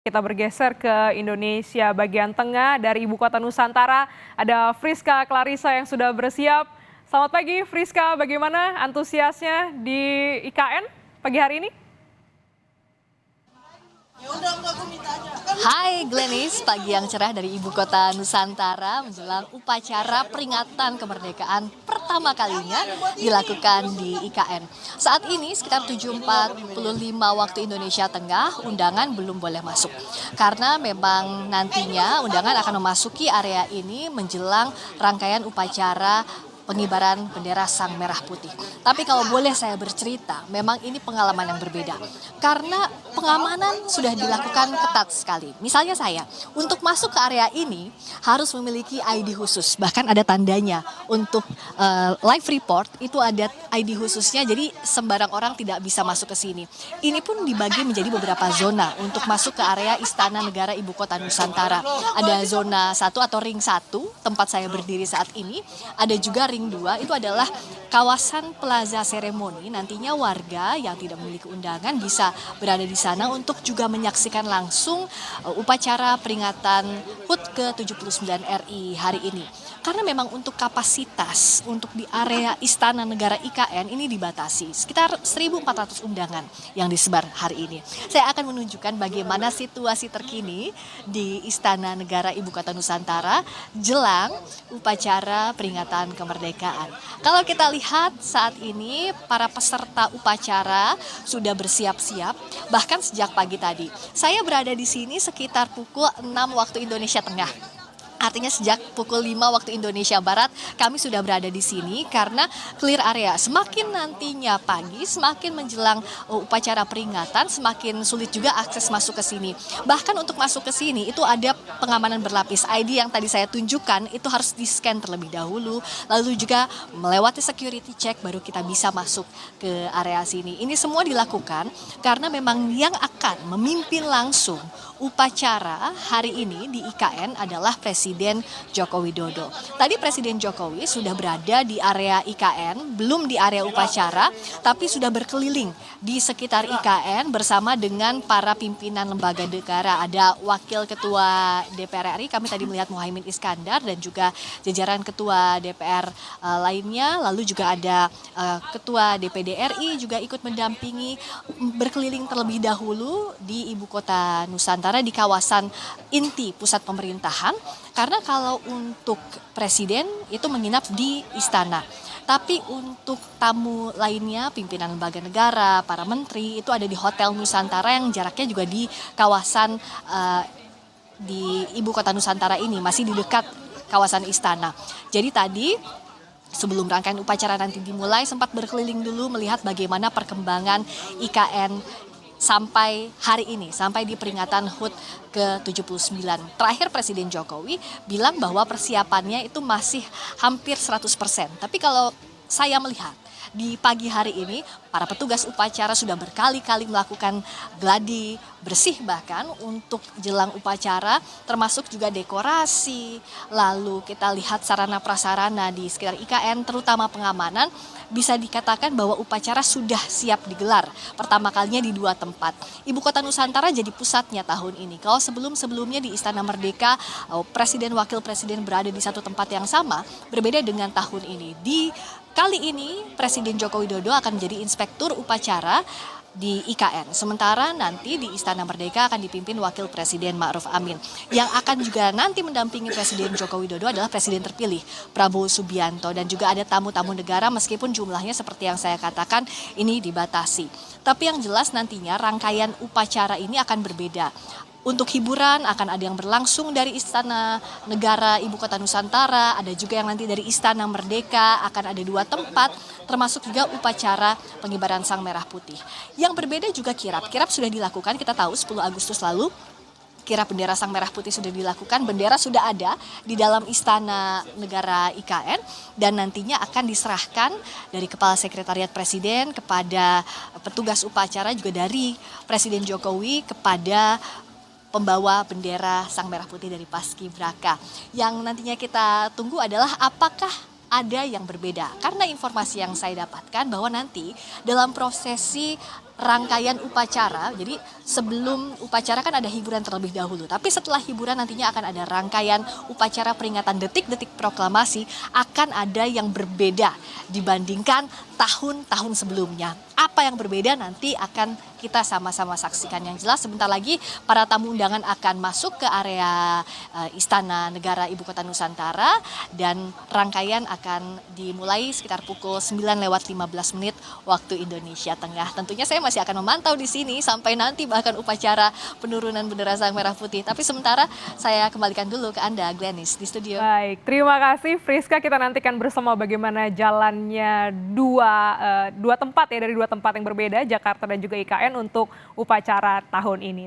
Kita bergeser ke Indonesia bagian tengah dari Ibu Kota Nusantara. Ada Friska Clarissa yang sudah bersiap. Selamat pagi Friska, bagaimana antusiasnya di IKN pagi hari ini? Hai Glenis, pagi yang cerah dari Ibu Kota Nusantara menjelang upacara peringatan kemerdekaan pertama kalinya dilakukan di IKN. Saat ini sekitar 7.45 waktu Indonesia Tengah, undangan belum boleh masuk. Karena memang nantinya undangan akan memasuki area ini menjelang rangkaian upacara pengibaran bendera Sang Merah Putih. Tapi kalau boleh saya bercerita, memang ini pengalaman yang berbeda. Karena pengamanan sudah dilakukan ketat sekali. Misalnya saya, untuk masuk ke area ini harus memiliki ID khusus. Bahkan ada tandanya untuk live report itu ada ID khususnya. Jadi sembarang orang tidak bisa masuk ke sini. Ini pun dibagi menjadi beberapa zona untuk masuk ke area Istana Negara Ibu Kota Nusantara. Ada zona 1 atau ring 1, tempat saya berdiri saat ini. Ada juga ring 2, itu adalah kawasan Plaza Seremoni. Nantinya warga yang tidak memiliki undangan bisa berada di sana untuk juga menyaksikan langsung upacara peringatan HUT ke-79 RI hari ini. Karena memang untuk kapasitas untuk di area Istana Negara IKN ini dibatasi. Sekitar 1.400 undangan yang disebar hari ini. Saya akan menunjukkan bagaimana situasi terkini di Istana Negara Ibu Kota Nusantara jelang upacara peringatan kemerdekaan. Kalau kita lihat saat ini para peserta upacara sudah bersiap-siap bahkan sejak pagi tadi. Saya berada di sini sekitar pukul 6 waktu Indonesia Tengah. Artinya sejak pukul 5 waktu Indonesia Barat kami sudah berada di sini karena clear area. Semakin nantinya pagi, semakin menjelang upacara peringatan, semakin sulit juga akses masuk ke sini. Bahkan untuk masuk ke sini itu ada pengamanan berlapis. ID yang tadi saya tunjukkan itu harus di-scan terlebih dahulu. Lalu juga melewati security check baru kita bisa masuk ke area sini. Ini semua dilakukan karena memang yang akan memimpin langsung upacara hari ini di IKN adalah Presiden Joko Widodo. Tadi Presiden Jokowi sudah berada di area IKN, belum di area upacara, tapi sudah berkeliling di sekitar IKN bersama dengan para pimpinan lembaga negara. Ada Wakil Ketua DPR RI, kami tadi melihat Muhaimin Iskandar dan juga jajaran Ketua DPR lainnya. Lalu juga ada Ketua DPD RI juga ikut mendampingi, berkeliling terlebih dahulu di Ibu Kota Nusantara di kawasan inti pusat pemerintahan, karena kalau untuk presiden itu menginap di istana. Tapi untuk tamu lainnya, pimpinan lembaga negara, para menteri itu ada di Hotel Nusantara yang jaraknya juga di kawasan di Ibu Kota Nusantara ini, masih di dekat kawasan istana. Jadi tadi sebelum rangkaian upacara nanti dimulai sempat berkeliling dulu melihat bagaimana perkembangan IKN sampai hari ini, sampai di peringatan HUT ke-79. Terakhir Presiden Jokowi bilang bahwa persiapannya itu masih hampir 100%. Tapi kalau saya melihat di pagi hari ini, para petugas upacara sudah berkali-kali melakukan gladi bersih bahkan untuk jelang upacara, termasuk juga dekorasi. Lalu kita lihat sarana prasarana di sekitar IKN, terutama pengamanan, bisa dikatakan bahwa upacara sudah siap digelar. Pertama kalinya di 2 tempat. Ibu Kota Nusantara jadi pusatnya tahun ini. Kalau sebelum-sebelumnya di Istana Merdeka, Presiden Wakil Presiden berada di satu tempat yang sama, berbeda dengan tahun ini. Kali ini Presiden Joko Widodo akan menjadi inspektur upacara di IKN. Sementara nanti di Istana Merdeka akan dipimpin Wakil Presiden Ma'ruf Amin. Yang akan juga nanti mendampingi Presiden Joko Widodo adalah Presiden terpilih Prabowo Subianto. Dan juga ada tamu-tamu negara meskipun jumlahnya seperti yang saya katakan ini dibatasi. Tapi yang jelas nantinya rangkaian upacara ini akan berbeda. Untuk hiburan akan ada yang berlangsung dari Istana Negara Ibu Kota Nusantara, ada juga yang nanti dari Istana Merdeka, akan ada 2 tempat, termasuk juga upacara pengibaran Sang Merah Putih. Yang berbeda juga kirap. Kirap sudah dilakukan, kita tahu 10 Agustus lalu, kirap bendera Sang Merah Putih sudah dilakukan, bendera sudah ada di dalam Istana Negara IKN dan nantinya akan diserahkan dari Kepala Sekretariat Presiden kepada petugas upacara, juga dari Presiden Jokowi kepada pembawa bendera Sang Merah Putih dari Paskibraka. Yang nantinya kita tunggu adalah apakah ada yang berbeda. Karena informasi yang saya dapatkan bahwa nanti dalam prosesi rangkaian upacara. Jadi sebelum upacara kan ada hiburan terlebih dahulu. Tapi setelah hiburan nantinya akan ada rangkaian upacara peringatan detik-detik proklamasi, akan ada yang berbeda dibandingkan tahun-tahun sebelumnya. Apa yang berbeda nanti akan kita sama-sama saksikan. Yang jelas sebentar lagi para tamu undangan akan masuk ke area Istana Negara Ibu Kota Nusantara dan rangkaian akan dimulai sekitar pukul 9:15 waktu Indonesia Tengah. Tentunya saya masih akan memantau di sini sampai nanti bahkan upacara penurunan bendera Sang Merah Putih. Tapi sementara saya kembalikan dulu ke Anda, Glenis, di studio. Baik, terima kasih Friska. Kita nantikan bersama bagaimana jalannya dua tempat ya, dari dua tempat yang berbeda, Jakarta dan juga IKN untuk upacara tahun ini.